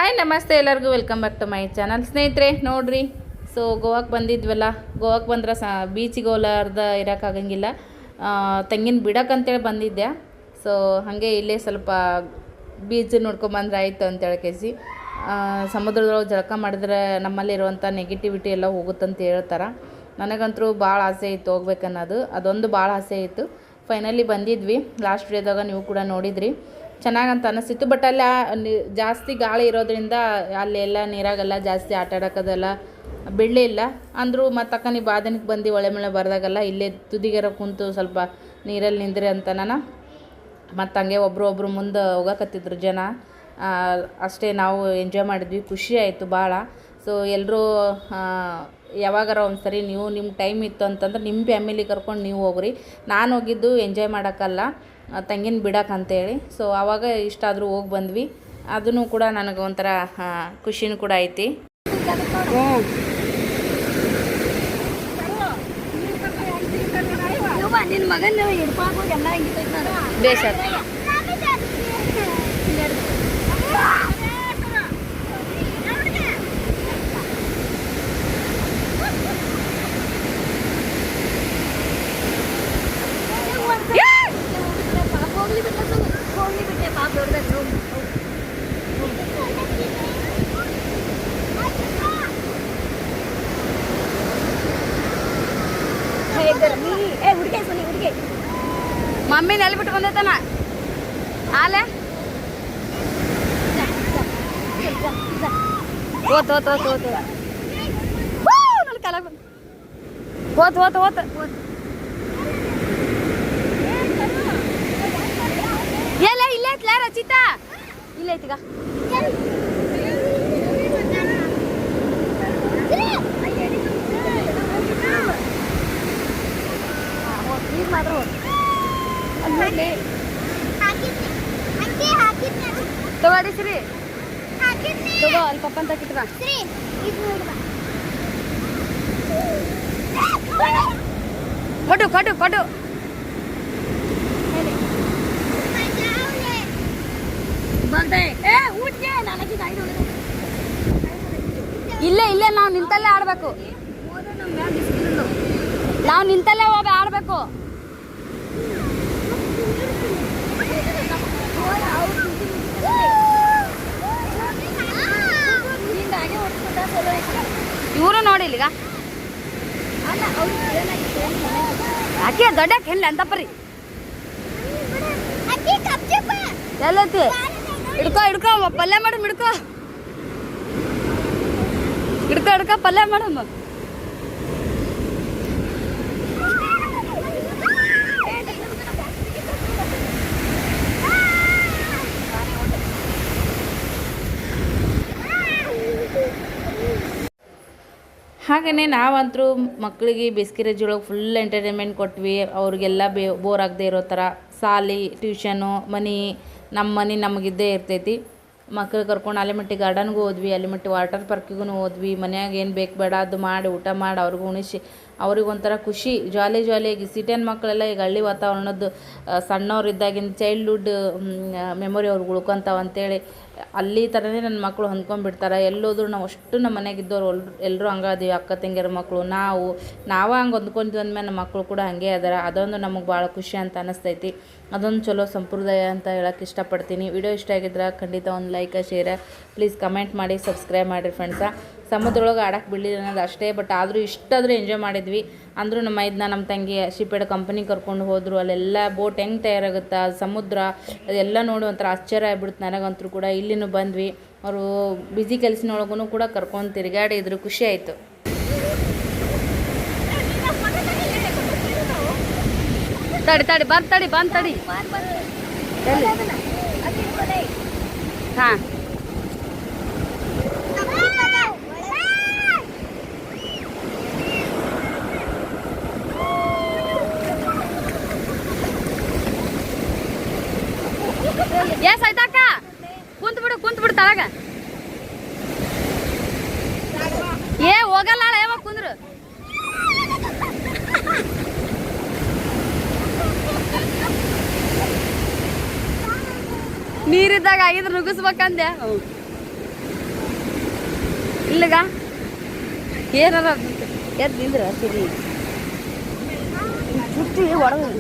Hi ನಮಸ್ತೆ ಎಲ್ಲರಿಗೂ welcome back to my channel. ಸ್ನೇಹಿತರೆ ನೋಡ್ರಿ, ಸೊ ಗೋವಾಕ್ಕೆ ಬಂದಿದ್ವಲ್ಲ. ಗೋವಾಕ್ಕೆ ಬಂದ್ರೆ ಬೀಚಿಗೆ ಹೋಲಾರ್ದ ಇರೋಕ್ಕಾಗಂಗಿಲ್ಲ. ತೆಂಗಿನ ಬಿಡಕ್ಕಂತೇಳಿ ಬಂದಿದ್ದೆ. ಸೊ ಹಾಗೆ ಇಲ್ಲೇ ಸ್ವಲ್ಪ ಬೀಚ್ ನೋಡ್ಕೊಂಬಂದ್ರೆ ಆಯಿತು ಅಂತೇಳಿ ಕೇಸಿ ಸಮುದ್ರದೊಳಗೆ ಜಳಕ ಮಾಡಿದ್ರೆ ನಮ್ಮಲ್ಲಿರುವಂಥ ನೆಗೆಟಿವಿಟಿ ಎಲ್ಲ ಹೋಗುತ್ತಂತ ಹೇಳ್ತಾರೆ. ನನಗಂತೂ ಭಾಳ ಆಸೆ ಇತ್ತು ಹೋಗ್ಬೇಕನ್ನೋದು, ಅದೊಂದು ಭಾಳ ಆಸೆ ಇತ್ತು. ಫೈನಲಿ ಬಂದಿದ್ವಿ. ಲಾಸ್ಟ್ ವಿಡಿಯೋದಾಗ ನೀವು ಕೂಡ ನೋಡಿದ್ರಿ, ಚೆನ್ನಾಗಂತ ಅನಿಸ್ತಿತ್ತು. ಬಟ್ ಅಲ್ಲಿ ಜಾಸ್ತಿ ಗಾಳಿ ಇರೋದ್ರಿಂದ ಅಲ್ಲೆಲ್ಲ ನೀರಾಗೆಲ್ಲ ಜಾಸ್ತಿ ಆಟ ಆಡೋಕ್ಕದೆಲ್ಲ ಬೆಳ್ಳಿ ಇಲ್ಲ ಅಂದರೂ ಮತ್ತು ಅಕ್ಕ ನೀವು ಬಾದನಿಗೆ ಬಂದು ಒಳೆ ಮಳೆ ಬರ್ದಾಗಲ್ಲ ಇಲ್ಲೇ ತುದಿಗೆರ ಕುಂತು ಸ್ವಲ್ಪ ನೀರಲ್ಲಿ ನಿಂದ್ರಿ ಅಂತ ನಾನು ಮತ್ತು ಹಂಗೆ ಒಬ್ರು ಮುಂದೆ ಹೋಗಕತ್ತಿದ್ರು ಜನ. ಅಷ್ಟೇ ನಾವು ಎಂಜಾಯ್ ಮಾಡಿದ್ವಿ, ಖುಷಿ ಆಯಿತು ಭಾಳ. ಸೊ ಎಲ್ಲರೂ ಯಾವಾಗಾರ ಒಂದು ಸರಿ ನೀವು ನಿಮ್ಮ ಟೈಮ್ ಇತ್ತು ಅಂತಂದ್ರೆ ನಿಮ್ಮ ಫ್ಯಾಮಿಲಿ ಕರ್ಕೊಂಡು ನೀವು ಹೋಗ್ರಿ. ನಾನು ಹೋಗಿದ್ದು ಎಂಜಾಯ್ ಮಾಡೋಕ್ಕಲ್ಲ, ತೆಂಗಿನ ಬಿಡಕ್ಕಂತೇಳಿ. ಸೊ ಆವಾಗ ಇಷ್ಟ ಆದರೂ ಹೋಗಿ ಬಂದ್ವಿ. ಅದೂ ಕೂಡ ನನಗೆ ಒಂಥರ ಖುಷಿನೂ ಕೂಡ ಐತಿ. ನಿನ್ನ ಮಗನ ಬೇಷ ಮಮ್ಮಿ ನೆಲ್ ಬಿಟ್ಟು ಬಂದೈತನ ಆಲೆ ಓತ್ ಓತ್ ಓತ್ ಓತ್ ನನ್ನ ಕಲ ಓತ್ ಓತ್ ಓತ್ ಎಲ್ಲ ಇಲ್ಲೇ ಐತ್ಲ ರಚಿತಾ, ಇಲ್ಲೇ ಐತಿಗ. ಮಾತ್ರ ತಗೋಡಿ ಶ್ರೀ, ತಗೋ ಅಲ್ಲಿ ಪಪ್ಪ ಅಂತ ಕಿಟ್ಕ. ಕೊಡು ಕೊಡು ಕೊಡು. ಇಲ್ಲೇ ಇಲ್ಲೇ ನಾವು ನಿಂತಲ್ಲೇ ಆಡ್ಬೇಕು, ನಾವು ನಿಂತಲ್ಲೇ ಹೋಗಿ ಆಡ್ಬೇಕು. ಇವರು ನೋಡಿ ಇಲ್ಲಿಗ ಆಕೆ ದೊಡ್ಡಕ್ಕೆ ಹೆಣ್ಣ ಅಂತಪ್ಪರಿ ಎಲ್ಲೈತಿ. ಹಿಡ್ಕೊ ಹಿಡ್ಕೊ ಪಲ್ಯ ಮಾಡಮ್, ಹಿಡ್ಕೊ ಹಿಡ್ಕೊ ಹಿಡ್ಕೊ ಪಲ್ಯ ಮಾಡಮ್ಮ. ಹಾಗೆಯೇ ನಾವಂತರೂ ಮಕ್ಕಳಿಗೆ ಬೇಸಿಗೆ ರಜೆ ಒಳಗೆ ಫುಲ್ ಎಂಟರ್ಟೈನ್ಮೆಂಟ್ ಕೊಟ್ವಿ. ಅವ್ರಿಗೆಲ್ಲ ಬೋರ್ ಆಗದೆ ಇರೋ ಥರ ಸಾಲಿ, ಟ್ಯೂಷನು, ಮನೆ, ನಮ್ಮ ಮನೆ ನಮಗಿದ್ದೇ ಇರ್ತೈತಿ. ಮಕ್ಕಳು ಕರ್ಕೊಂಡು ಅಲ್ಲಿಮಟ್ಟಿ ಗಾರ್ಡನ್ಗೂ ಹೋದ್ವಿ, ಅಲ್ಲಿಮಟ್ಟಿ ವಾಟರ್ ಪಾರ್ಕಿಗೂ ಹೋದ್ವಿ. ಮನ್ಯಾಗ ಏನು ಬೇಕು ಬೇಡ ಅದು ಮಾಡಿ ಊಟ ಮಾಡಿ ಅವ್ರಿಗೂ ಉಣಿಸಿ ಅವ್ರಿಗೊಂಥರ ಖುಷಿ, ಜಾಲಿಯಾಗಿ. ಸಿಟಿಯನ್ ಮಕ್ಕಳೆಲ್ಲ ಈಗ ಹಳ್ಳಿ ವಾತಾವರಣದ್ದು ಸಣ್ಣವ್ರಿದ್ದಾಗಿನ ಚೈಲ್ಡ್ಹುಡ್ ಮೆಮೊರಿ ಅವ್ರಿಗೆ ಉಳ್ಕೊತಾವ ಅಂತೇಳಿ ಅಲ್ಲಿ ಥರನೇ ನನ್ನ ಮಕ್ಕಳು ಹೊಂದ್ಕೊಂಡ್ಬಿಡ್ತಾರೆ. ಎಲ್ಲೋದ್ರು ನಾವು ಅಷ್ಟು ನಮ್ಮ ಮನೆಯಾಗಿದ್ದವ್ರು ಎಲ್ಲರೂ ಹಂಗೆ ಅದೀವಿ, ಅಕ್ಕ ತಂಗಿಯರ ಮಕ್ಕಳು ನಾವು ಹಂಗೆ ಹೊಂದ್ಕೊಂತೀವಿ ಅಂದಮೇಲೆ ನಮ್ಮ ಮಕ್ಕಳು ಕೂಡ ಹಾಗೆ ಅದಾರ. ಅದೊಂದು ನಮಗೆ ಭಾಳ ಖುಷಿ ಅಂತ ಅನ್ನಿಸ್ತೈತಿ. ಅದೊಂದು ಚಲೋ ಸಂಪ್ರದಾಯ ಅಂತ ಹೇಳೋಕ್ಕೆ ಇಷ್ಟಪಡ್ತೀನಿ. ವಿಡಿಯೋ ಇಷ್ಟ ಆಗಿದ್ರೆ ಖಂಡಿತ ಒಂದು ಲೈಕ್ ಶೇರ್ ಪ್ಲೀಸ್ ಕಮೆಂಟ್ ಮಾಡಿ ಸಬ್ಸ್ಕ್ರೈಬ್ ಮಾಡಿರಿ ಫ್ರೆಂಡ್ಸ. ಸಮುದ್ರೊಳಗೆ ಆಡಕ್ಕೆ ಬಿಡಲಿಲ್ಲ ಅನ್ನೋದು ಅಷ್ಟೇ, ಬಟ್ ಆದರೂ ಇಷ್ಟಾದರೂ ಎಂಜಾಯ್ ಮಾಡಿದ್ವಿ. ಅಂದರೂ ನಮ್ಮ ತಂಗಿ ಶಿಪೇಡ್ ಕಂಪನಿ ಕರ್ಕೊಂಡು ಹೋದರು. ಅಲ್ಲೆಲ್ಲ ಬೋಟ್ ಹೆಂಗೆ ತಯಾರಾಗುತ್ತೆ, ಸಮುದ್ರ ಅದೆಲ್ಲ ನೋಡಿ ಒಂಥರ ಆಶ್ಚರ್ಯ ಆಗ್ಬಿಡ್ತು ನನಗಂತೂ ಕೂಡ. ಇಲ್ಲಿನೂ ಬಂದ್ವಿ, ಅವರು ಬ್ಯುಸಿ ಕೆಲಸನೊಳಗೂ ಕೂಡ ಕರ್ಕೊಂಡು ತಿರುಗಾಡಿದ್ರು, ಖುಷಿ ಆಯಿತು. ತಡಿ ಬರ್ತಡಿ ಬಂತಡಿ. ಹಾಂ ಎಸ್ ಆಯ್ತಾಕ, ಕುಂತ್ ಬಿಡು ತಳಗ. ಏ ಹೋಗಲ್ಲ ಯಾವಾಗ ಕುಂದ್ರು. ನೀರಿದ್ದಾಗ ಆಗಿದ್ರೆ ನುಗ್ಗಿಸ್ಬೇಕಂದೆ. ಇಲ್ಲಗ ಏನಾರ ಎದ್ದು ನಿಂದ್ರ ಸಿರಿ ಚುಟ್ಟಿ ಹೊಡೆದು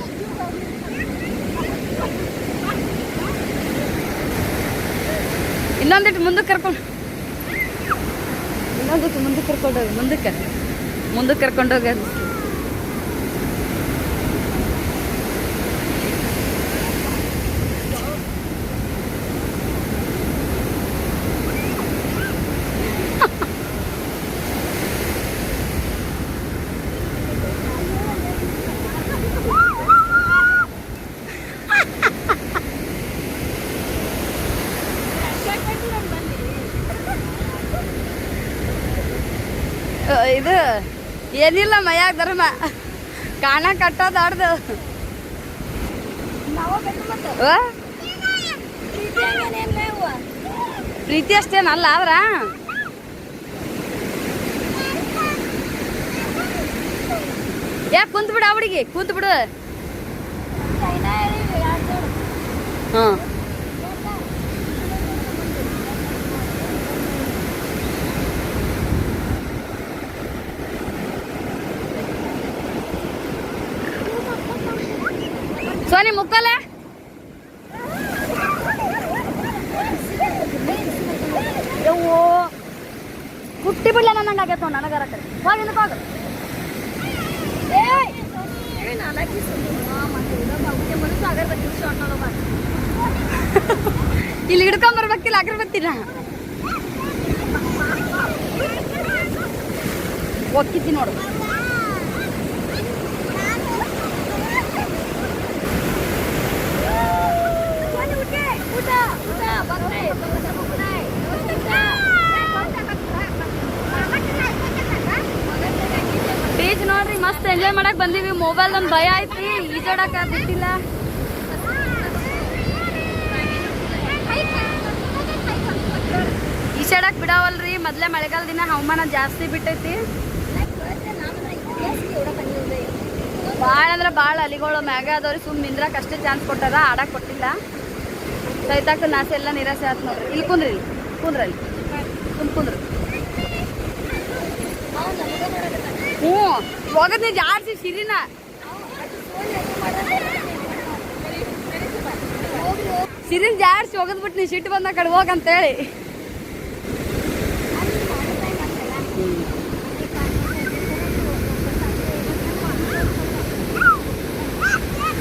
ಇನ್ನೊಂದಿಟ್ಟು ಮುಂದಕ್ಕೆ ಕರ್ಕೊಂಡು ಕರ್ಕೊಂಡೋಗಿ ಮುಂದಕ್ಕೆ ಕರ್ಕೊಂಡೋಗಿ ಇದು ಏನಿಲ್ಲ ಮೈಯಾಗ ಧರ್ಮ ಕಾಣ ಕಟ್ಟೋದಾಡ್ದು ಪ್ರೀತಿ ಅಷ್ಟೇನಲ್ಲ ಆದ್ರ ಯಾಕೆ ಕುಂತ್ ಬಿಡು ಅವಡಿಗೆ ಕುಂತ್ ಬಿಡು ಹಾಂ ಸೋನಿ ಮುಕ್ಕಲ್ಲ ಯವ್ವೋ ಕುಟ್ಟಿ ಬಿಡ್ಲ ನನಗೆ ಆಗೈತೆ ನನಗರ ಕಡೆ ಹೋಗಿಂದ ಹೋಗ ಇಲ್ಲಿ ಹಿಡ್ಕೊಂಬರ್ಬೇಕಿಲ್ಲ ಅಗರಬತ್ತಿನ ಒಕ್ಕಿದ್ದಿ ನೋಡು ಬೀಚ್ ನೋಡ್ರಿ ಮಸ್ತ್ ಎಂಜಾಯ್ ಮಾಡಕ್ ಬಂದೀವಿ ಮೊಬೈಲ್ ಒಂದು ಭಯ ಐತಿ ಈಜಾಡಕ ಬಿಟ್ಟಿಲ್ಲ ಈಜಾಡಕ್ ಬಿಡವಲ್ರಿ ಮೊದ್ಲೇ ಮಳೆಗಾಲ ದಿನ ಹವಾಮಾನ ಜಾಸ್ತಿ ಬಿಟ್ಟೈತಿ ಭಾಳ ಅಂದ್ರೆ ಭಾಳ ಅಲಿಗಳು ಮ್ಯಾಗ ಅದಾವ್ರಿ ಸುಮ್ ನಿಂದ್ರಕ್ ಅಷ್ಟೇ ಚಾನ್ಸ್ ಕೊಟ್ಟಾರ ಆಡಕ್ ಕೊಟ್ಟಿಲ್ಲ ಸೈತಾಕ ನಾಸೆ ಎಲ್ಲ ನಿರಾಸೆ ಆಯ್ತು ನೋಡ್ರಿ ಇಲ್ಲಿ ಕುಂದ್ರಿ ಕುಂದ್ರಲ್ಲಿ ಕುಂದ್ರಿ ಹ್ಞೂ ಹೋಗದ್ ನೀ ಜಾಡ್ಸಿ ಸಿರಿನ ಸಿರಿನ್ ಜಾಡ್ಸಿ ಹೋಗದ್ಬಿಟ್ಟು ನೀ ಸಿಟ್ಟು ಬಂದ ಕಡೆ ಹೋಗಂತೇಳಿ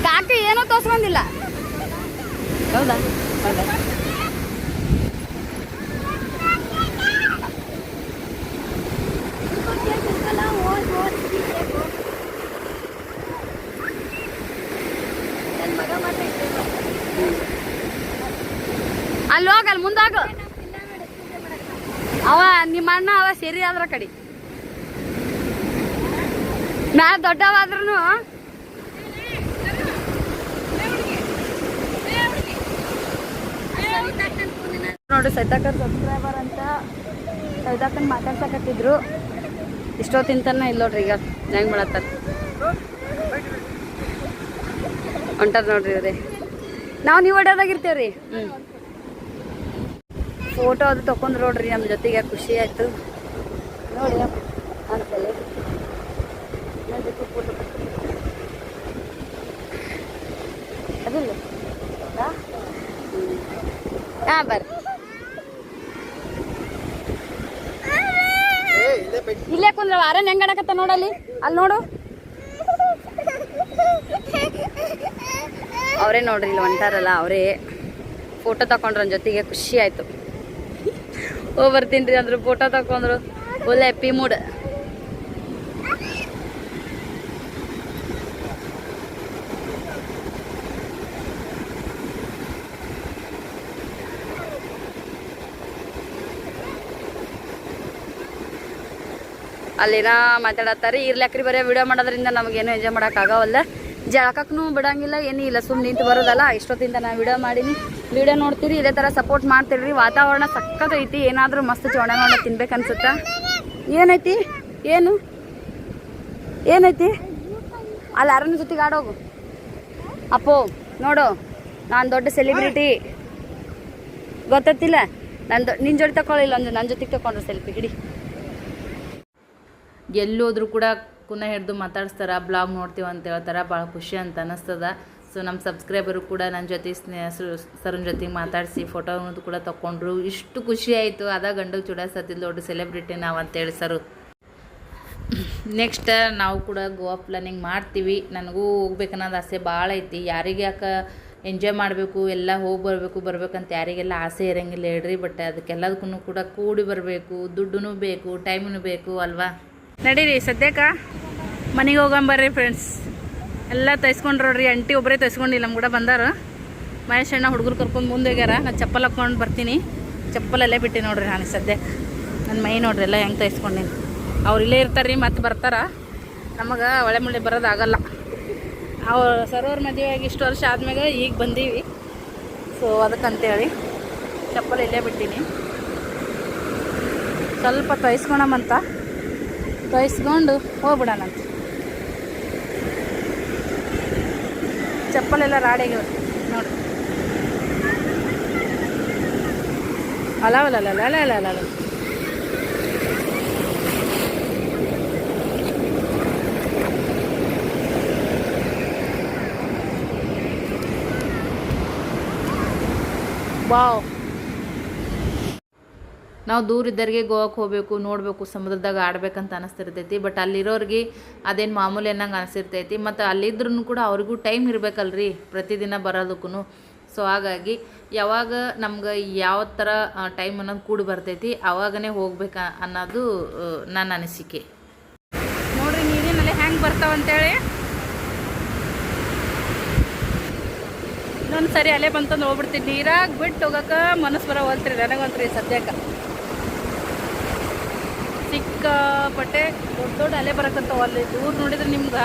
ಕಾಕಿ ಏನೋ ತೋರ್ಸ್ಕೊಂಡಿಲ್ಲ ಹೌದಾ ಹೌದಾ ಅಲ್ಲಿ ಹೋಗ ಅಲ್ಲಿ ಮುಂದಾಗ ಅವ ನಿಮ್ಮ ಅಣ್ಣ ಅವ ಸರಿ ಆದ್ರ ಕಡೆ ನಾ ದೊಡ್ಡವಾದ್ರೂ ನೋಡಿ ಸೈತಾಕರ್ ಸಬ್ಸ್ಕ್ರೈಬರ್ ಅಂತ ಸೈತಾಕನ್ ಮಾತಾಡ್ಸಕತ್ತಿದ್ರು ಇಷ್ಟೊತ್ತಿಂತನ ಇಲ್ಲ ನೋಡ್ರಿ ಈಗ ಹೆಂಗೆ ಮಾಡತ್ತಾರ ಹೊಂಟಾರ ನೋಡ್ರಿ ಅದೇ ನಾವು ನೀವು ಹೊಡ್ಯೋದಾಗಿರ್ತೇವ್ರಿ ಫೋಟೋ ಅದು ತೊಗೊಂಡ್ರು ನೋಡ್ರಿ ನಮ್ಮ ಜೊತೆಗೆ ಖುಷಿ ಆಯ್ತು ನೋಡಿ ಅಂತಲ್ಲಿ ನನ್ನ ಜೊತೆ ಫೋಟೋ ಅದಿಲ್ಲ ಹಾಂ ಬರ್ರಿ ಇಲ್ಲೇ ಕುಂದ್ರ ಆರನ್ ಹೆಂಗ್ ಆಡಕತ್ತ ನೋಡಲ್ಲಿ ಅಲ್ಲಿ ನೋಡು ಅವರೇ ನೋಡ್ರಿ ಇಲ್ಲಿ ಹೊಂಟಾರಲ್ಲ ಅವರೇ ಫೋಟೋ ತಕೊಂಡ್ರ ಜೊತೆಗೆ ಖುಷಿ ಆಯ್ತು ಬರ್ತೀನಿ ಅಂದ್ರು ಫೋಟೋ ತಕೊಂಡ್ರು ಒಳ್ಳೆ ಹ್ಯಾಪಿ ಮೂಡ್ ಅಲ್ಲಿನ ಮಾತಾಡತ್ತಾರೆ ಇರ್ಲಾಕ್ರಿ ಬರೀ ವಿಡಿಯೋ ಮಾಡೋದ್ರಿಂದ ನಮಗೇನು ಎಂಜಾಯ್ ಮಾಡೋಕ್ಕಾಗವಲ್ಲ ಜಳಕಕ್ಕೂ ಬಿಡಂಗಿಲ್ಲ ಏನೂ ಇಲ್ಲ ಸುಮ್ಮನೆ ನಿಂತು ಬರೋದಲ್ಲ ಇಷ್ಟೊತ್ತಿಂದ ನಾನು ವಿಡಿಯೋ ಮಾಡೀನಿ ವಿಡಿಯೋ ನೋಡ್ತೀರಿ ಇದೇ ಥರ ಸಪೋರ್ಟ್ ಮಾಡ್ತೀರಿ ವಾತಾವರಣ ಸಕ್ಕತ್ತೈತಿ ಏನಾದರೂ ಮಸ್ತ್ ಚೊಣ ನೋಡ ತಿನ್ಬೇಕನ್ಸುತ್ತಾ ಏನೈತಿ ಏನು ಏನೈತಿ ಅಲ್ಲಿ ಅರಣ್ಯ ಜೊತೆಗೆ ಆಡೋಗು ಅಪ್ಪೋ ನೋಡು ನಾನು ದೊಡ್ಡ ಸೆಲೆಬ್ರಿಟಿ ಗೊತ್ತಿಲ್ಲ ನಿನ್ನ ಜೊತೆ ತಗೊಳ್ಳಿಲ್ಲ ಅಂದ್ರೆ ನನ್ನ ಜೊತೆಗೆ ತಗೊಂಡ್ರೆ ಸೆಲ್ಫಿ ಹಿಡಿ. ಎಲ್ಲೋದ್ರೂ ಕೂಡ ಕುನ ಹಿಡ್ದು ಮಾತಾಡಿಸ್ತಾರೆ, ಬ್ಲಾಗ್ ನೋಡ್ತೀವಿ ಅಂತ ಹೇಳ್ತಾರೆ. ಭಾಳ ಖುಷಿ ಅಂತ ಅನ್ನಿಸ್ತದ. ಸೊ ನಮ್ಮ ಸಬ್ಸ್ಕ್ರೈಬರು ಕೂಡ ನನ್ನ ಜೊತೆ ಸರ್ನ ಜೊತೆ ಮಾತಾಡಿಸಿ ಫೋಟೋ ಕೂಡ ತೊಗೊಂಡ್ರು. ಇಷ್ಟು ಖುಷಿ ಆಯಿತು. ಅದ ಗಂಡು ಚುಡಾಸತ್ತಿದ್ದು ದೊಡ್ಡ ಸೆಲೆಬ್ರಿಟಿ ನಾವು ಅಂತೇಳಿ ಸರು. ನೆಕ್ಸ್ಟ್ ನಾವು ಕೂಡ ಗೋವಾ ಪ್ಲಾನಿಂಗ್ ಮಾಡ್ತೀವಿ. ನನಗೂ ಹೋಗ್ಬೇಕನ್ನೋದು ಆಸೆ ಭಾಳ ಐತಿ. ಯಾರಿಗೆ ಯಾಕೆ ಎಂಜಾಯ್ ಮಾಡಬೇಕು, ಎಲ್ಲ ಹೋಗಿ ಬರ್ಬೇಕಂತ ಯಾರಿಗೆಲ್ಲ ಆಸೆ ಇರೋಂಗಿಲ್ಲ ಹೇಳ್ರಿ. ಬಟ್ ಅದಕ್ಕೆಲ್ಲದಕ್ಕೂ ಕೂಡ ಕೂಡಿ ಬರಬೇಕು, ದುಡ್ಡು ಬೇಕು, ಟೈಮೂ ಬೇಕು ಅಲ್ವಾ. ನಡೀರಿ ಸದ್ಯಕ್ಕೆ ಮನೆಗೆ ಹೋಗಂಬರ್ರಿ ಫ್ರೆಂಡ್ಸ್. ಎಲ್ಲ ತೈಸ್ಕೊಂಡ್ರಿ. ಅಂಟಿ ಒಬ್ಬರೇ ತೈಸ್ಕೊಂಡಿಲ್ಲ, ನಮ್ಮ ಕೂಡ ಬಂದಾರ. ಮಹೇಶ್ ಅಣ್ಣ ಹುಡುಗರು ಕರ್ಕೊಂಡು ಮುಂದೆ ಹೋಗ್ಯಾರ. ನಾನು ಚಪ್ಪಲ್ ಹಾಕ್ಕೊಂಡು ಬರ್ತೀನಿ. ಚಪ್ಪಲಲ್ಲೇ ಬಿಟ್ಟು ನೋಡ್ರಿ ನಾನು ಸದ್ಯ. ನನ್ನ ಮೈ ನೋಡ್ರಿ ಎಲ್ಲ ಹೆಂಗೆ ತೈಸ್ಕೊಂಡಿನಿ. ಅವ್ರು ಇಲ್ಲೇ ಇರ್ತಾರೆ ರೀ, ಮತ್ತೆ ಬರ್ತಾರ. ನಮಗೆ ಒಳೆ ಮುಳ್ಳೆ ಬರೋದಾಗಲ್ಲ. ಅವ್ರು ಸರೋವ್ರ ಮದುವೆಯಾಗಿ ಇಷ್ಟು ವರ್ಷ ಆದ್ಮೇಲೆ ಈಗ ಬಂದೀವಿ. ಸೊ ಅದಕ್ಕಂತೇಳಿ ಚಪ್ಪಲ್ ಇಲ್ಲೇ ಬಿಟ್ಟೀನಿ. ಸ್ವಲ್ಪ ತೋಯಿಸ್ಕೊಳಮಂತ ತೋಯಿಸ್ಕೊಂಡು ಹೋಗ್ಬಿಡೋಣಂತ. ಚಪ್ಪಲೆಲ್ಲ ರಾಡಿಯಾಗ್ಯಾವ ನೋಡಿ. ಅಲ್ಲ ವಾವ್. ನಾವು ದೂರ ಇದ್ದರಿಗೆ ಗೋವಾಕ್ಕೆ ಹೋಗಬೇಕು, ನೋಡಬೇಕು, ಸಮುದ್ರದಾಗ ಆಡ್ಬೇಕಂತ ಅನಿಸ್ತಿರ್ತೈತಿ. ಬಟ್ ಅಲ್ಲಿರೋರಿಗೆ ಅದೇನು ಮಾಮೂಲಿ ಅನ್ನಂಗೆ ಅನಿಸಿರ್ತೈತಿ. ಮತ್ತು ಅಲ್ಲಿದ್ರೂ ಕೂಡ ಅವ್ರಿಗೂ ಟೈಮ್ ಇರಬೇಕಲ್ರಿ ಪ್ರತಿದಿನ ಬರೋದಕ್ಕೂ. ಸೊ ಹಾಗಾಗಿ ಯಾವಾಗ ನಮ್ಗೆ ಯಾವ ಥರ ಟೈಮ್ ಅನ್ನೋದು ಕೂಡಿ ಬರ್ತೈತಿ ಅವಾಗನೇ ಹೋಗ್ಬೇಕು ಅನ್ನೋದು ನನ್ನ ಅನಿಸಿಕೆ. ನೋಡಿರಿ ನೀರಿನಲ್ಲಿ ಹೆಂಗೆ ಬರ್ತಾವಂತೇಳಿ. ಇನ್ನೊಂದು ಸರಿ ಅಲ್ಲೇ ಬಂತಂದು ಹೋಗ್ಬಿಡ್ತೀನಿ. ನೀರಾಗ ಬಿಟ್ಟು ಹೋಗೋಕೆ ಮನಸ್ಸು ಬರೋ ಹೋಲ್ತ್ರಿ ನನಗಂತ್ರಿ ಸದ್ಯಕ್ಕೆ. ಸಿಕ್ಕಾಪಟ್ಟೆ ದೊಡ್ಡ ಅಲೆ ಬರಕತ್ತಾವ. ಅಲ್ಲಿ ದೂರ ನೋಡಿದ್ರೆ ನಿಮ್ಗೆ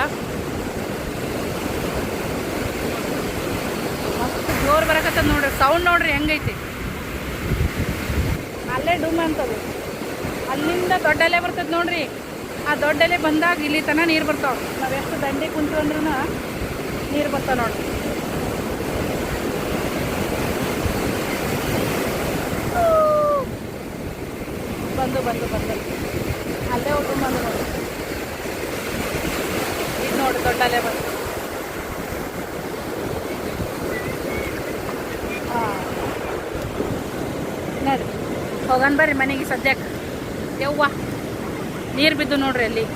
ಮಸ್ತ್ ಜೋರು ಬರಕತ್ತದ ನೋಡ್ರಿ. ಸೌಂಡ್ ನೋಡ್ರಿ ಹೆಂಗೈತಿ. ಅಲ್ಲೇ ಡೂಮ್ ಅಂತದು. ಅಲ್ಲಿಂದ ದೊಡ್ಡ ಅಲೆ ಬರ್ತದೆ ನೋಡ್ರಿ. ಆ ದೊಡ್ಡ ಅಲೆ ಬಂದಾಗ ಇಲ್ಲಿ ತನಕ ನೀರು ಬರ್ತಾವೆ. ನಾವು ಎಷ್ಟು ದಂಡಿ ಕುಂತೀವಿ ಅಂದ್ರೂ ನೀರು ಬರ್ತಾವೆ ನೋಡ್ರಿ. ಬಂದು ಅಲ್ಲೇ ಹೋಗಿ ಬಂದು ನೋಡಿ. ಈಗ ನೋಡಿ ದೊಡ್ಡ ಅಲೆ ಬಂದು. ಹಾಂ ನೋಡ್ರಿ ಹೋಗೋಣ ಬರ್ರಿ ಮನೆಗೆ ಸದ್ಯಕ್ಕೆ. ಯವ್ವ ನೀರು ಬಿದ್ದು ನೋಡ್ರಿ ಅಲ್ಲಿ.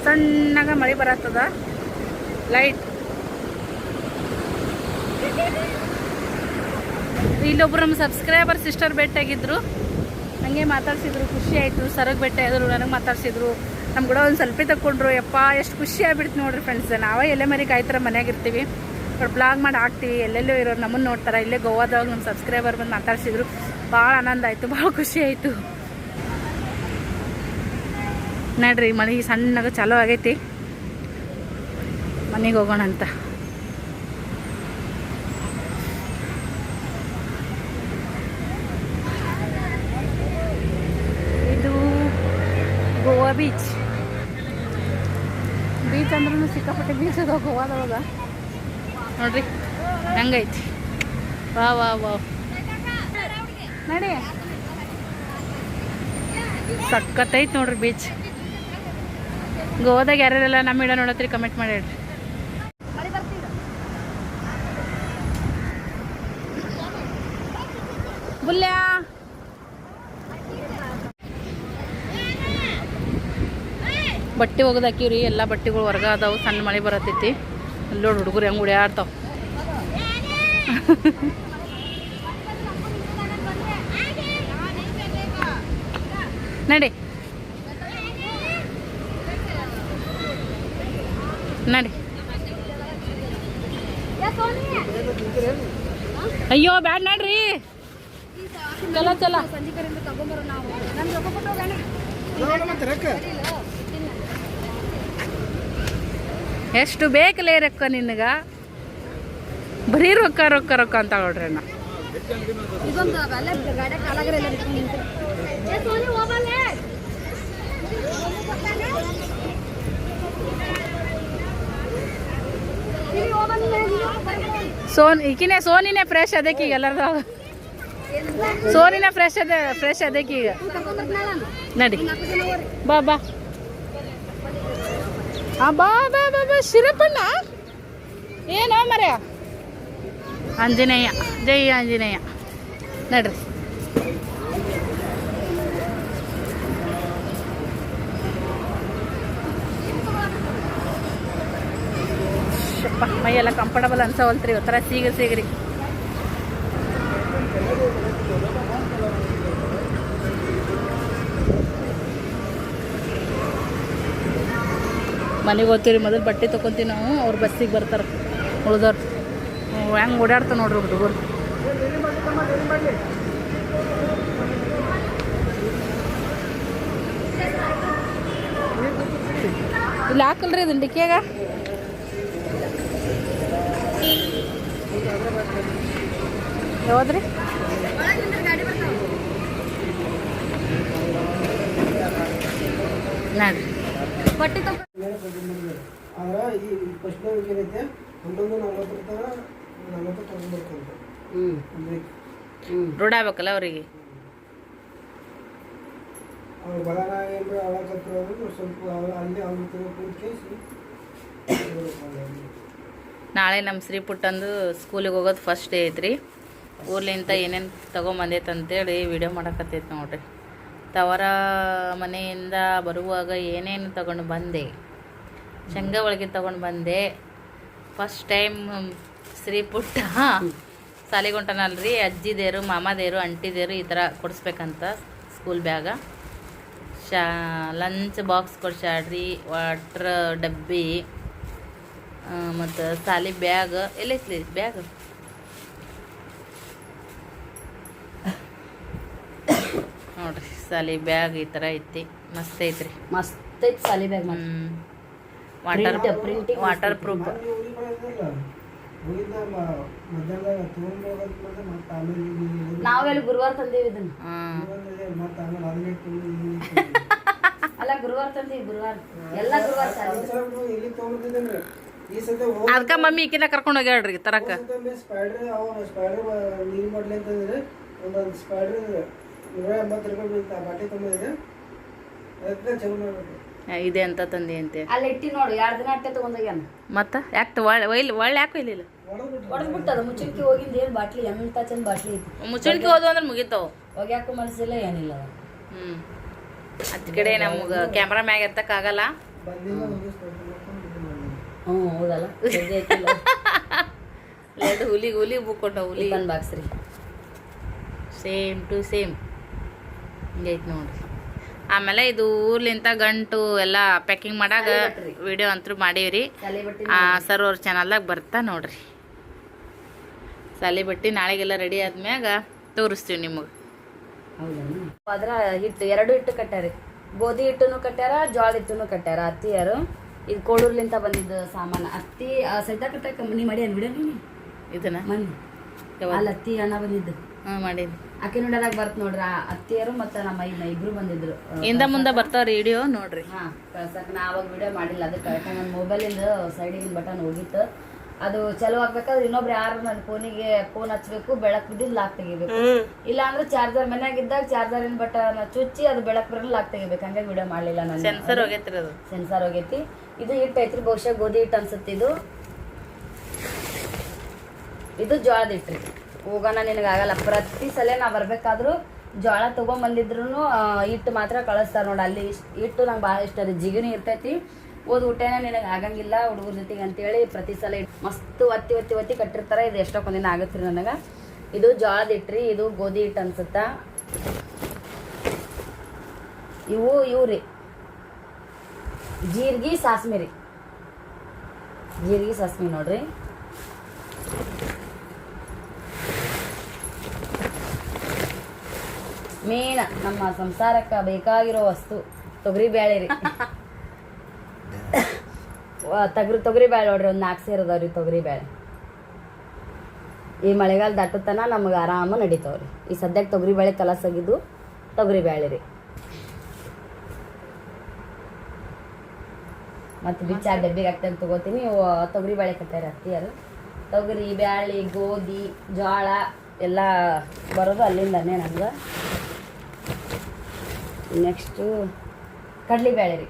ಸಣ್ಣಗ ಮಳೆ ಬರತ್ತದ. ಲೈಟ್ ಇಲ್ಲೊಬ್ರು ನಮ್ಮ ಸಬ್ಸ್ಕ್ರೈಬರ್ ಸಿಸ್ಟರ್ ಭೇಟಿಯಾಗಿದ್ರು. ನನಗೆ ಮಾತಾಡ್ಸಿದ್ರು, ಖುಷಿ ಆಯಿತು. ಸರಗೆ ಭೇಟಿಯಾದರು, ನನಗೆ ಮಾತಾಡ್ಸಿದ್ರು. ನಮ್ಮ ಕೂಡ ಒಂದು ಸೆಲ್ಫಿ ತಗೊಂಡ್ರು. ಯಪ್ಪ ಎಷ್ಟು ಖುಷಿ ಆಗ್ಬಿಡ್ತು ನೋಡ್ರಿ ಫ್ರೆಂಡ್ಸ್. ನಾವೇ ಎಲ್ಲೇ ಮರಿ ಕಾಯ್ತರ ಮನೆಯಾಗಿರ್ತೀವಿ, ಬಟ್ ಬ್ಲಾಗ್ ಮಾಡಿ ಹಾಕ್ತೀವಿ. ಎಲ್ಲೆಲ್ಲೋ ಇರೋರು ನಮ್ಮನ್ನು ನೋಡ್ತಾರೆ. ಇಲ್ಲೇ ಗೋವಾದಾಗ ನಮ್ಮ ಸಬ್ಸ್ಕ್ರೈಬರ್ ಬಂದು ಮಾತಾಡ್ಸಿದ್ರು. ಭಾಳ ಆನಂದ ಆಯಿತು, ಭಾಳ ಖುಷಿ ಆಯಿತು. ನೋಡ್ರಿ ಮಳೆ ಸಣ್ಣಗೆ ಚಾಲೂ ಆಗೈತಿ. ಮನೆಗೆ ಹೋಗೋಣ ಅಂತ. ಗೋವಾ ಬೀಚ್ ಅಂದ್ರೂ ಸಿಕ್ಕಾಪಟ್ಟೆ ಬೀಚ್ ಅದಾವ ಗೋವಾದೊಳಗ. ನೋಡ್ರಿ ಹೆಂಗೈತಿ. ವಾ ನೋಡಿ ಸಕ್ಕತ್ತೈತಿ ನೋಡ್ರಿ ಬೀಚ್. ಗೋವಾದಾಗ ಯಾರ್ಯಾರೆಲ್ಲ ನಮ್ಮ ಇಡ ನೋಡತ್ರಿ ಕಮೆಂಟ್ ಮಾಡಿ ಹೇಳ್ರಿ. ಬುಲ್ಯ ಬಟ್ಟೆ ಒಗದು ಹಾಕಿವ್ರಿ. ಎಲ್ಲ ಬಟ್ಟೆಗಳು ಹೊರಗೆ ಅದಾವು. ಸಣ್ಣ ಮಳೆ ಬರತೈತಿ. ಅಲ್ಲಿ ನೋಡಿ ಹುಡುಗರು ಹೆಂಗೆ ಉಡ್ಯಾಡ್ತಾವ. ನಡಿ ನಡಿ. ಅಯ್ಯೋ ಬ್ಯಾಡ್ ನಡ್ರಿ. ಚಲ ಎಷ್ಟು ಬೇಕಲೇ ರೊಕ್ಕ ನಿನಗ. ಬರೀ ರೊಕ್ಕ ರೊಕ್ಕ ರೊಕ್ಕ ಅಂತ ನೋಡ್ರಿ ಅಣ್ಣ. ಈಕಿನೇ ಸೋನಿನೇ ಫ್ರೆಶ್ ಅದಕ್ಕೆ ಈಗ ಎಲ್ಲರದಾಗ ಸೋನಿನೇ ಫ್ರೆಶ್ ಅದಕ್ಕೆ ಈಗ ನಡಿ ಬಾ ಬಾ ಬಾ ಬಾ ಬಾ ಬಾ ಶಿರಪ್ಪಣ್ಣ ಏನೋ ಮರ್ಯ ಆಂಜನೇಯ ಜೈ ಆಂಜನೇಯ ನಡ್ರಿ ಮೈಯೆಲ್ಲ ಕಂಫರ್ಟಬಲ್ ಅನ್ಸವಲ್ತ್ರಿ ಒಂಥರ ಸಿಗ್ರಿ ಮನೆಗೆ ಹೋಗ್ತೀವಿ ಮೊದಲು ಬಟ್ಟೆ ತೊಗೊತೀವಿ ನಾವು ಅವ್ರು ಬಸ್ಸಿಗೆ ಬರ್ತಾರೆ ಉಳ್ದವ್ರು ಹೆಂಗೆ ಓಡಾಡ್ತಾ ನೋಡ್ರಿ ಹುಡುಗರು ಇಲ್ಲಿ ಹಾಕಲ್ರಿ ಇದನ್ನ ಡಿಕ್ಕಿಯಾಗ ಯಾವ್ದ್ರಿ ನೋಡ್ರಿ ಬಟ್ಟೆ ಆದ್ರೆ ಈ ಫಸ್ಟ್ ಏನೈತೆ 11:40 ತಗೊಂಡ್ಬರ್ಕೊಂತ ರೂಢ ಆಗ್ಬೇಕಲ್ಲ ಅವರಿಗೆ ಅವ್ರು ಬಲಾನ ಏನ್ರ ಅವಳಕತ್ರ ಸ್ವಲ್ಪ ಅಲ್ಲಿ ಅವ್ರ ಕೂತ್ಕೇಸಿ ನಾಳೆ ನಮ್ಮ ಶ್ರೀ ಪುಟ್ಟಂದು ಸ್ಕೂಲಿಗೆ ಹೋಗೋದು ಫಸ್ಟ್ ಡೇ ಐತ್ರಿ ಊರ್ಲಿಂದ ಏನೇನು ತೊಗೊಂಬಂದೈತೆ ಅಂತೇಳಿ ವಿಡಿಯೋ ಮಾಡಕತ್ತೈತೆ ನೋಡ್ರಿ ತವರ ಮನೆಯಿಂದ ಬರುವಾಗ ಏನೇನು ತಗೊಂಡು ಬಂದೆ ಶೇಂಗಾ ಒಳಗೆ ತಗೊಂಡು ಬಂದೆ ಫಸ್ಟ್ ಟೈಮ್ ಶ್ರೀ ಪುಟ್ಟ ಸಾಲಿಗೊಂಟನಲ್ರಿ ಅಜ್ಜಿದೇರು ಮಾಮದೇರು ಅಂಟಿದೇರು ಈ ಥರ ಕೊಡಿಸ್ಬೇಕಂತ ಸ್ಕೂಲ್ ಬ್ಯಾಗ ಲಂಚ್ ಬಾಕ್ಸ್ ಕೊಡ್ಸ್ಯಾಡ್ರಿ ವಾಟ್ರ್ ಡಬ್ಬಿ ಮತ್ತು ಸಾಲಿ ಬ್ಯಾಗ್ ಎಲ್ಲೈತ್ಲಿ ಬ್ಯಾಗ್ ನೋಡ್ರಿ ಸಾಲಿ ಬ್ಯಾಗ್ ಈ ಥರ ಐತಿ ಮಸ್ತ್ ಐತ್ರಿ ಮಸ್ತ್ ಐತಿ ಸಾಲಿ ಬ್ಯಾಗ್ ವಾಟರ್ ಪ್ರೂಫ್ ಮಧ್ಯಾಹ್ನದಾಗ ತೊಗೊಂಡೋಗೋದು ಮತ್ತೆ ಆಮೇಲೆ ನಾವೆಲ್ಲ ಗುರುವಾರ ತಂದೇವಿ ಇದನ್ನ ಮತ್ತೆ ಆಮೇಲೆ ಅದನ್ನೇ ಅಲ್ಲ ಗುರುವಾರ ತಂದೇವಿ ಗುರುವಾರ ಎಲ್ಲ ಗುರುವಾರ ಇಲ್ಲಿ ತೊಗೊಂಡಿದ್ದೇನೆ ಈ ಸದ್ಯ ಅದಕ್ಕೆ ಮಮ್ಮಿ ಈಕಿನ ಕರ್ಕೊಂಡು ಹೋಗ್ಯಾಳ್ರಿ ತರಕ ಸ್ಪೈಡರ್ ನೀರು ಮಾಡ್ಲಿ ಅಂತಂದ್ರೆ ಒಂದೊಂದು ಸ್ಪೈಡರ್ 180 ರೂಪಾಯಿ ಬೀಳ್ತಾ ಬಟ್ಟೆ ತೊಗೊಂಡಿದೆ ಅದಕ್ಕೆ ಚಲೋ ಮಾಡ್ಬೇಕು ಇದೆ ಅಂತ ತಂದೆ ಅಂತೆ ಅಲ್ಲಿ ಇಟ್ಟಿ ನೋಡು 2 ದಿನ ಅಟ್ಟೆ ತಗೊಂಡೋಗ್ಯಾನ ಮತ್ತೆ ಯಾಕೆ ಒಳ್ಳೆ ಯಾಕೆ ಒಯ್ಲಿಲ್ಲ ಹೊಡೆದ್ಬಿಟ್ಟದ ಮುಚ್ಚಳಿಕೆ ಹೋಗಿಂದ ಏನು ಬಾಟ್ಲಿ ಎಂತ ಚಂದ ಬಾಟ್ಲಿ ಐತಿ ಮುಚ್ಚಳಿಕೆ ಹೋದ್ವು ಅಂದ್ರೆ ಮುಗಿತಾವ ಹೋಗ್ಯಾಕೂ ಮನಸ್ಸಿಲ್ಲ ಏನಿಲ್ಲ ಅದ್ ಕಡೆ ನಮ್ಗೆ ಕ್ಯಾಮ್ರಾ ಮ್ಯಾಗ ಎತ್ತಕ್ಕಾಗಲ್ಲ ಹೌದಲ್ಲ ಎರಡು ಹುಲಿ ಬುಕ್ಕೊಂಡ ಹುಲಿ ಬಂದು ಬಾಕ್ಸ್ರಿ ಸೇಮ್ ಟು ಸೇಮ್ ಹಿಂಗೈತಿ ನೋಡ್ರಿ ಆಮೇಲೆ ಇದು ಊರ್ಲಿಂತ ಗಂಟು ಎಲ್ಲ ಪ್ಯಾಕಿಂಗ್ ಮಾಡಾಗ ವಿಡಿಯೋ ಅಂತೂ ಮಾಡೀವ್ರಿ ಸರ್ ಅವ್ರ ಚಾನಲ್ದಾಗ ಬರ್ತಾ ನೋಡ್ರಿ ಸಾಲಿ ಬಟ್ಟಿ ನಾಳೆಗೆಲ್ಲ ರೆಡಿ ಆದ್ಮ್ಯಾಗ ತೋರಿಸ್ತೀವಿ ನಿಮಗೆ ಅದ್ರ ಹಿಟ್ಟು 2 ಹಿಟ್ಟು ಕಟ್ಟಾರಿ ಗೋಧಿ ಹಿಟ್ಟನ್ನು ಕಟ್ಟಾರ ಜೋಳದ ಹಿಟ್ಟನ್ನು ಕಟ್ಟಾರ ಅತ್ತಿಯಾರು ಇದು ಕೋಡೂರ್ಲಿಂತ ಬಂದಿದ್ದು ಸಾಮಾನು ಅತ್ತಿ ಸೈತಾ ಕಟ್ಟಕ್ಕೆ ನೀ ಮಾಡಿ ಅನ್ಬಿಡ ನೀ ಇದನ್ನ ಮನಿ ಅಲ್ಲಿ ಅತ್ತಿ ಅಣ್ಣ ಬಂದಿದ್ದು ಮಾಡೀನಿ ಅಕ್ಕಿ ನೋಡದಾಗ ಬರ್ತ ನೋಡ್ರಿ ಅತ್ತಿಯರು ಮತ್ತು ನಮ್ಮ ಇಬ್ರು ಬಂದಿದ್ರು ಇಂದ ಮುಂದೆ ಬರ್ತಾವ್ರಿ ವಿಡಿಯೋ ನೋಡ್ರಿ ಕಳ್ಸಕ್ಕೆ ನಾ ಅವಾಗ ವಿಡಿಯೋ ಮಾಡಿಲ್ಲ ಅದಕ್ಕೆ ನನ್ನ ಮೊಬೈಲಿಂದ ಸೈಡಿಗಿನ ಬಟನ್ ಹೋಗಿತ್ತು ಅದು ಚಲೋ ಆಗ್ಬೇಕಾದ್ರೆ ಇನ್ನೊಬ್ರು ಯಾರು ನನ್ನ ಫೋನ್ ಹಚ್ಬೇಕು ಬೆಳಕು ಬಿದ್ದಿದ್ದು ಲಾಕ್ ತೆಗಿಬೇಕು ಇಲ್ಲ ಅಂದ್ರೆ ಚಾರ್ಜರ್ ಮನ್ಯಾಗಿದ್ದಾಗ ಚಾರ್ಜರಿನ ಬಟನ್ ಚುಚ್ಚಿ ಅದು ಬೆಳಕು ಬರಲ್ಲ ಲಾಕ್ ತೆಗಿಬೇಕು ಹಂಗಾಗಿ ವಿಡಿಯೋ ಮಾಡಲಿಲ್ಲ ನಾನು ಸೆನ್ಸರ್ ಹೋಗೈತ್ರಿ ಅದು ಸೆನ್ಸರ್ ಹೋಗೈತಿ ಇದು ಹಿಟ್ಟು ಐತ್ರಿ ಬಹುಶಃ ಗೋಧಿ ಹಿಟ್ಟು ಅನ್ಸುತ್ತೆ ಇದು ಜೋಳದ ಹಿಟ್ರಿ ಹೋಗೋಣ ನಿನಗಾಗಲ್ಲ ಪ್ರತಿ ಸಲ ನಾ ಬರ್ಬೇಕಾದ್ರೂ ಜೋಳ ತೊಗೊಂಬಂದಿದ್ರು ಹಿಟ್ಟು ಮಾತ್ರ ಕಳಿಸ್ತಾರೆ ನೋಡಿ ಅಲ್ಲಿ ಹಿಟ್ಟು ನಂಗೆ ಭಾಳ ಇಷ್ಟ ರೀ ಜಿಗಿನಿ ಇರ್ತೈತಿ ಓದ್ ಊಟನ ನಿನಗೆ ಆಗಂಗಿಲ್ಲ ಹುಡುಗರ ಜೊತೆಗೆ ಅಂತೇಳಿ ಪ್ರತಿ ಸಲ ಮಸ್ತ್ ಒತ್ತಿ ಕಟ್ಟಿರ್ತಾರೆ ಇದು ಎಷ್ಟೊಂದಿನ ಆಗುತ್ತೆ ರೀ ನನಗೆ ಇದು ಜೋಳದ ಹಿಟ್ರಿ ಇದು ಗೋಧಿ ಹಿಟ್ಟು ಅನ್ಸುತ್ತಾ ಇವು ರೀ ಜೀರಿಗೆ ಸಾಸ್ಮಿ ರೀ ಜೀರಿಗೆ ಸಾಸ್ಮಿ ನೋಡ್ರಿ ಮೇನ್ ನಮ್ಮ ಸಂಸಾರಕ್ಕೆ ಬೇಕಾಗಿರೋ ವಸ್ತು ತೊಗರಿ ಬೇಳೆ ರೀ ತೊಗರಿ ಬೇಳೆ ನೋಡ್ರಿ ಒಂದು 4 ಸೇರದವ್ರಿ ತೊಗರಿ ಬೇಳೆ ಈ ಮಳೆಗಾಲ ದಾಟುತ್ತನ ನಮಗೆ ಆರಾಮ ನಡೀತಾವ್ರಿ ಈ ಸದ್ಯಕ್ಕೆ ತೊಗರಿ ಬೇಳೆ ಕಲಸಾಗಿದ್ದು ತೊಗರಿ ಬೇಳೆ ರೀ ಮತ್ತು ಬಿಚ್ಚ ಡಬ್ಬಿಗೆ ಹಾಕ್ತಂಗೆ ತೊಗೋತೀನಿ. ತೊಗರಿ ಬೇಳೆ ಕಟ್ಟಾರೆ ಅತ್ತಿಯರು. ತೊಗರಿ ಬ್ಯಾಳಿ ಗೋಧಿ ಜೋಳ ಎಲ್ಲ ಬರೋದು ಅಲ್ಲಿಂದನೇ ನಮ್ಗೆ. ನೆಕ್ಸ್ಟು ಕಡ್ಲಿಬೇಳೆ ರೀ.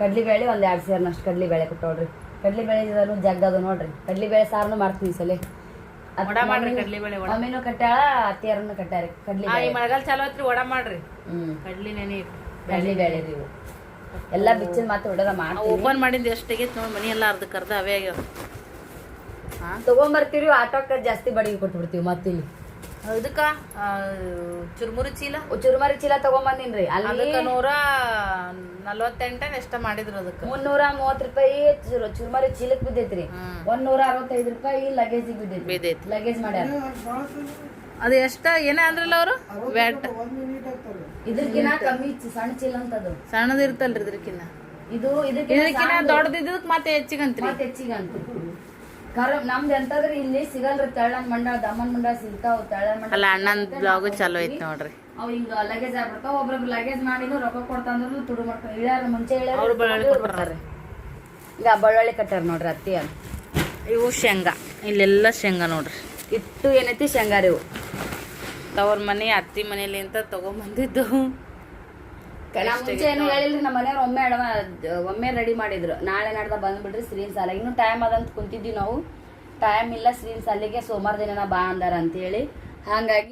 ಕಡ್ಲಿಬೇಳೆ ಒಂದು 2 ಸೇರ್ನಷ್ಟು ಕಡ್ಲಿಬೇಳೆ ಕೊಟ್ಟೋಳ್ರಿ. ಕಡ್ಲಿಬೇಳೆ ಜಗ್ಗದು ನೋಡ್ರಿ. ಕಡ್ಲಿಬೇಳೆ ಸಾರನು ಮಾಡ್ತೀನಿ ಈ ಸಲ. ವಡ ಮಾಡ್ರಿ ಕಡ್ಲಿಬೇಳೆ ವಡ. ಮಮ್ಮಿನೂ ಕಟ್ಟಾಳ ಅತ್ತಿಯರನ್ನು ಕಟ್ಟಾರೆ ಕಡ್ಲಿ. ಈ ಮಳೆಗಾಲ ಚಾಲು ಐತ್ರಿ ವಡ ಮಾಡ್ರಿ. ಹ್ಞೂ ಕಡ್ಲಿ ನೆನೆ ಕಡ್ಲಿಬೇಳೆ ರೀ ಇವು ಎಲ್ಲ ಬಿಚ್ಚಿನ ಮತ್ತೆ ಹೊಡೆದ ಮಾಡ್ತೀವಿ. ಓಪನ್ ಮಾಡಿಂದ ಎಷ್ಟು ತೆಗೈತೆ ನೋಡಿ ಮನಿ ಎಲ್ಲ ಅರ್ಧಕ್ಕರ್ಧ ಅವೇ ಆಗ್ಯಾವ. ತಗೊಂಬರ್ತೀವಿ ಆಟೋಕ್ಕೆ ಜಾಸ್ತಿ ಬಾಡಿಗೆ ಕೊಟ್ಬಿಡ್ತೀವಿ. ಮತ್ತೆ ಇಲ್ಲಿ ಇದಕ್ಕ ಚುರ್ಮುರಿ ಚೀಲ ಚುರುಮರಿ ಚೀಲ ತಗೊಂಬಂದಿನ್ರಿ. ಅಲ್ಲಿ ಅದಕ್ಕೆ 148 ಎಷ್ಟ ಮಾಡಿದ್ರು. ಅದಕ್ಕೆ 330 ರೂಪಾಯಿ ಚುರುಮರಿ ಚೀಲಕ್ ಬಿದ್ದೈತ್ರಿ. 165 ರೂಪಾಯಿ ಲಗೇಜಿಗೆ ಬಿದ್ದೈತಿ. ಲಗೇಜ್ ಮಾಡ್ಯಾರ. ಅದು ಎಷ್ಟ ಏನ ಅಂದ್ರಲ್ಲ ಅವರು ವ್ಯಾಟ್ ಇದಕ್ಕಿನ್ನ ಕಮ್ಮಿ ಸಣ್ಣ ಚೀಲ ಅಂತದು. ಸಣ್ಣದ ಇರ್ತಲ್ರಿ ಇದಕ್ಕಿನ್ನ. ಇದು ಇದಕ್ಕಿನ್ನ ದೊಡ್ಡದಿದ್ದಕ್ ಮತ್ತೆ ಹೆಚ್ಚಿಗಂತ್ರಿ. ಮತ್ತೆ ಹೆಚ್ಚಿಗಂತ ನಮ್ದು ಎಂತಂದ್ರೆ ಇಲ್ಲಿ ಸಿಗಲ್ರಿ. ತೆಳ್ಳನ್ ಮಂಡಳ ದಮ್ಮನ್ ಮಂಡಳ ಸಿಗ್ತಾವ. ತೆಳ್ಳನ್ ಮಂಡಳ ಅಲ್ಲ ಅಣ್ಣನ ಬ್ಲಾಗು ಚಾಲು ಐತಿ ನೋಡ್ರಿ. ಅವ್ ಹಿಂಗ ಲಗೇಜ್ ಆಗ್ಬಿಡ್ತಾವ. ಒಬ್ರೊಬ್ರು ಲಗೇಜ್ ಮಾಡಿದ್ರು ರೊಕ್ಕ ಕೊಡ್ತಂದ್ರು ತುಡು ಮಾಡ್ಕೊಂಡು ಇಳ್ಯಾರ ಮುಂಚೆ ಅವ್ರು ಬಳ್ಳೊಳ್ಳಿ ಕೊಡ್ತಾರೆ. ಈಗ ಬಳ್ಳೊಳ್ಳಿ ಕಟ್ಟಾರ ನೋಡ್ರಿ ಅತ್ತಿ ಅಂತ. ಇವು ಶೇಂಗಾ ಇಲ್ಲೆಲ್ಲ ಶೇಂಗಾ ನೋಡ್ರಿ. ಇಟ್ಟು ಏನೈತಿ ಶೇಂಗಾ ರೀ ಇವು. ತವ್ರ ಮನೆ ಅತ್ತಿ ಮನೇಲಿ ಅಂತ ತಗೊಂಬಂದಿದ್ದು. ಮುಂಚೆ ಏನು ಹೇಳಿಲ್ರಿ. ನಮ್ಮ ಮನೆಯವ್ರು ಒಮ್ಮೆ ರೆಡಿ ಮಾಡಿದ್ರು. ನಾಳೆ ನಾಡ್ದ ಬಂದ್ಬಿಡ್ರಿ ಶ್ರೀನ್ ಸಾಲ. ಇನ್ನೂ ಟೈಮ್ ಅದಂತ ಕುಂತಿದ್ವಿ ನಾವು. ಟೈಮ್ ಇಲ್ಲ ಶ್ರೀನ್ ಸಾಲಿಗೆ. ಸೋಮವಾರ ದಿನ ಬಾ ಅಂದಾರ ಅಂತೇಳಿ. ಹಾಗಾಗಿ